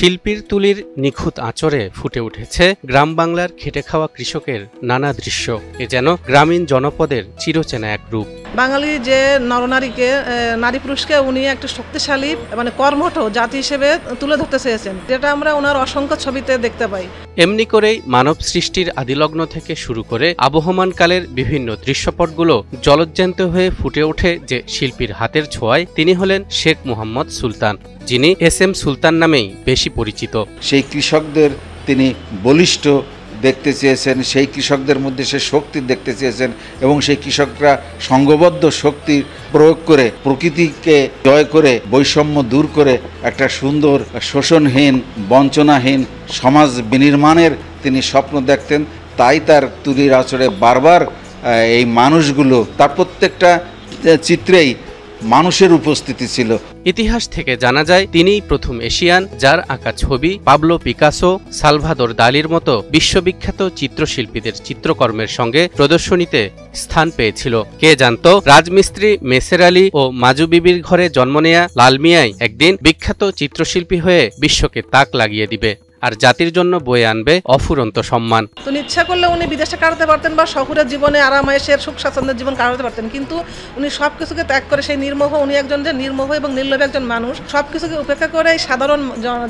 শিল্পীর তুলির নিখুঁত আঁচড়ে ফুটে উঠেছে গ্রাম বাংলার খেটে খাওয়া কৃষকের নানা দৃশ্য। এ যেন গ্রামীণ জনপদের চিরচেনা এক রূপ। বাঙালি যে নরনারীকে নারী পুরুষকে উনি একটা শক্তিশালী কর্মঠ জাতি হিসেবে তুলে ধরতে চেয়েছেন, যেটা আমরা ওনার অসংখ্য ছবিতে দেখতে পাই। এমনি করেই মানব সৃষ্টির আদিলগ্ন থেকে শুরু করে আবহমানকালের বিভিন্ন দৃশ্যপটগুলো জলজ্যান্ত হয়ে ফুটে ওঠে যে শিল্পীর হাতের ছোঁয়ায়। তিনি হলেন শেখ মুহাম্মদ সুলতান, যিনি এস.এম. সুলতান নামেই বেশি পরিচিত। সেই কৃষকদের তিনি বলিষ্ঠ দেখতে চেয়েছেন, সেই কৃষকদের মধ্যে সে শক্তি দেখতে চেয়েছেন এবং সেই কৃষকরা সংঘবদ্ধ শক্তি প্রয়োগ করে প্রকৃতিকে জয় করে বৈষম্য দূর করে একটা সুন্দর শোষণহীন বঞ্চনাহীন সমাজ বিনির্মাণের তিনি স্বপ্ন দেখতেন। তাই তার তুলির আঁচড়ে বারবার এই মানুষগুলো, তার প্রত্যেকটা চিত্রেই মানুষের উপস্থিতি ছিল। ইতিহাস থেকে জানা যায় তিনিই প্রথম এশিয়ান যার আঁকা ছবি পাবলো পিকাসো, সালভাদর দালির মতো বিশ্ববিখ্যাত চিত্রশিল্পীদের চিত্রকর্মের সঙ্গে প্রদর্শনীতে স্থান পেয়েছিল। কে জানত রাজমিস্ত্রি মেসের আলী ও মাজু বিবির ঘরে জন্ম নেয়া লাল মিয়াই একদিন বিখ্যাত চিত্রশিল্পী হয়ে বিশ্বকে তাক লাগিয়ে দিবে আর জাতির জন্য বয়ে আনবে অফুরন্ত সম্মান। তো ইচ্ছা করলে উনি বিদেশে কাটাতে পারতেন বা শহুরের জীবনে আরামায়েশের সুখ স্বাচ্ছন্দ্যের জীবন কাটাতে পারতেন, কিন্তু উনি সবকিছুকে ত্যাগ করে সেই নির্মোহ, উনি একজন যে নির্মোহ এবং নির্লোভ একজন মানুষ, সবকিছুকে উপেক্ষা করে সাধারণ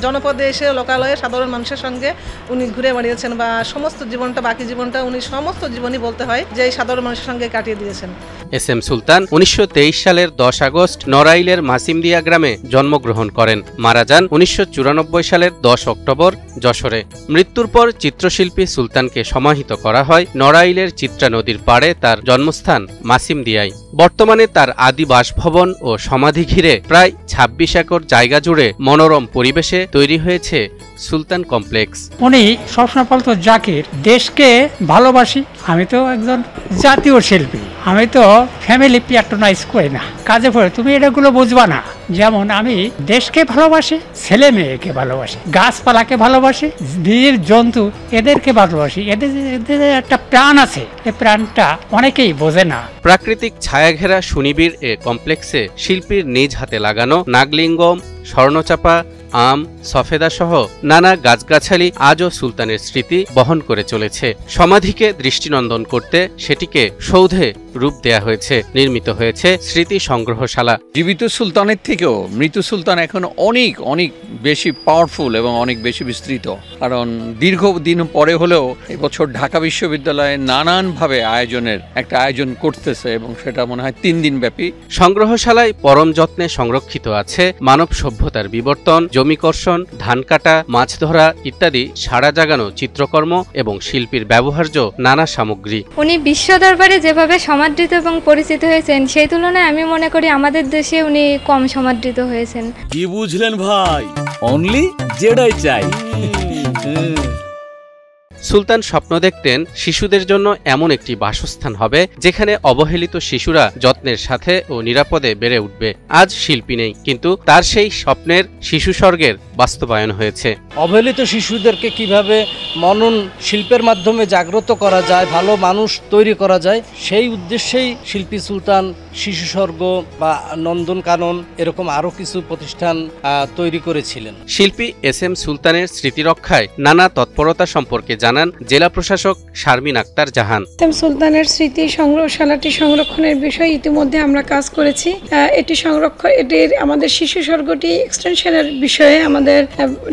জনপদে এসে লোকালয়ে সাধারণ মানুষের সঙ্গে উনি ঘুরে বেড়িয়েছেন বা সমস্ত জীবনটা, বাকি জীবনটা উনি সমস্ত জীবনই বলতে হয় যে এই সাধারণ মানুষের সঙ্গে কাটিয়ে দিয়েছেন। এস.এম. সুলতান 1923 সালের 10 আগস্ট নড়াইলের মাসিমদিয়া গ্রামে জন্মগ্রহণ করেন। মারা যান 1994 সালের 10 অক্টোবর যশোরে। মৃত্যুর পর চিত্রশিল্পী সুলতানকে সমাহিত করা হয় নড়াইলের চিত্রা নদীর পাড়ে তার জন্মস্থান মাসিমদিয়ায়। বর্তমানে তার আদি বাসভবন ও সমাধি ঘিরে প্রায় 26 একর জায়গা জুড়ে মনোরম পরিবেশে তৈরি হয়েছে সুলতান কমপ্লেক্স। উনি সবসময় বলতো জাকির, দেশকে ভালোবাসি। আমি তো একজন জাতীয় শিল্পী, আমি তো ফ্যামিলি প্যাট্রোনাইজ করি না। কাজে পড়ে তুমি এটাগুলো বুঝবা না। যেমন আমি দেশকে ভালোবাসি, ছেলে মেয়েকে ভালোবাসি, গাছপালাকে ভালোবাসি, জীব জন্তু এদেরকে ভালোবাসি। এদের একটা প্রাণ আছে, এই প্রাণটা অনেকেই বোঝে না। প্রাকৃতিক ছায়াঘেরা সুনিবিড় এ কমপ্লেক্সে শিল্পীর নিজ হাতে লাগানো নাগলিঙ্গম, স্বর্ণচাপা, আম, সফেদা সহ নানা গাছগাছালি আজও সুলতানের স্মৃতি বহন করে চলেছে। সমাধিকে দৃষ্টিনন্দন করতে সেটিকে সৌধে রূপ দেয়া হয়েছে, নির্মিত হয়েছে স্মৃতি সংগ্রহশালা। জীবিত সুলতানের থেকেও মৃত সুলতান এখন অনেক অনেক বেশি পাওয়ারফুল এবং অনেক বেশি বিস্তৃত, কারণ দীর্ঘদিন পরে হলেও এবছর ঢাকা বিশ্ববিদ্যালয়ে নানানভাবে একটা আয়োজন করতেছে এবং সেটা মনে হয় 3 দিন ব্যাপী। সংগ্রহশালায় পরম যত্নে সংরক্ষিত আছে মানব সভ্যতার বিবর্তন, জমিকর্ষণ, ধান কাটা, মাছ ধরা ইত্যাদি সাড়া জাগানো চিত্রকর্ম এবং শিল্পীর ব্যবহার্য নানা সামগ্রী। উনি বিশ্ব দরবারে যেভাবে সমাদৃত এবং পরিচিত হয়েছেন, সেই তুলনায় আমি মনে করি আমাদের দেশে উনি কম সমাদৃত হয়েছেন। কি বুঝলেন ভাই? অনলি যেটাই চাই। সুলতান স্বপ্ন দেখতেন শিশুদের জন্য এমন একটি বাসস্থান হবে যেখানে অবহেলিত শিশুরা যত্নের সাথে ও নিরাপদে বেড়ে উঠবে। আজ শিল্পী নেই, কিন্তু তার সেই স্বপ্নের শিশু স্বর্গের বাস্তবায়ন হয়েছে। অবহেলিত শিশুদেরকে কিভাবে মনন শিল্পের মাধ্যমে জাগ্রত করা যায়, ভালো মানুষ তৈরি করা যায়, সেই উদ্দেশ্যেই শিল্পী সুলতান শিশু স্বর্গ বা নন্দন কানন এরকম আরো কিছু প্রতিষ্ঠান তৈরি করেছিলেন। শিল্পী এস.এম. সুলতানের স্মৃতি রক্ষায় নানা তৎপরতা সম্পর্কে জানান জেলা প্রশাসক শারমিন আক্তার জাহান। এস.এম. সুলতানের স্মৃতি সংগ্রহশালাটি সংরক্ষণের বিষয়ে ইতিমধ্যে আমরা কাজ করেছি। এটির আমাদের শিশু স্বর্গটি এক্সটেনশনের বিষয়ে আমাদের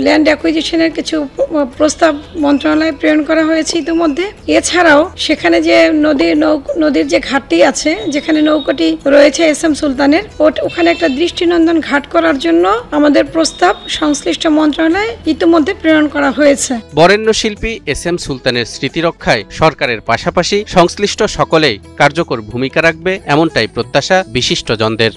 ল্যান্ড অ্যাকুইজিশনের কিছু প্রস্তাব মন্ত্রণালয়ে প্রেরণ করা হয়েছে ইতিমধ্যে। এছাড়াও সেখানে যে নদীর যে ঘাটটি আছে, যেখানে নৌকাটি রয়েছে এস.এম. সুলতানের, ওখানে একটা দৃষ্টিনন্দন ঘাট করার জন্য আমাদের প্রস্তাব সংশ্লিষ্ট মন্ত্রণালয়ে ইতিমধ্যে প্রেরণ করা হয়েছে। বরেণ্য শিল্পী এস.এম. সুলতানের স্মৃতি রক্ষায় সরকারের পাশাপাশি সংশ্লিষ্ট সকলেই কার্যকর ভূমিকা রাখবে, এমনটাই প্রত্যাশা বিশিষ্টজনদের।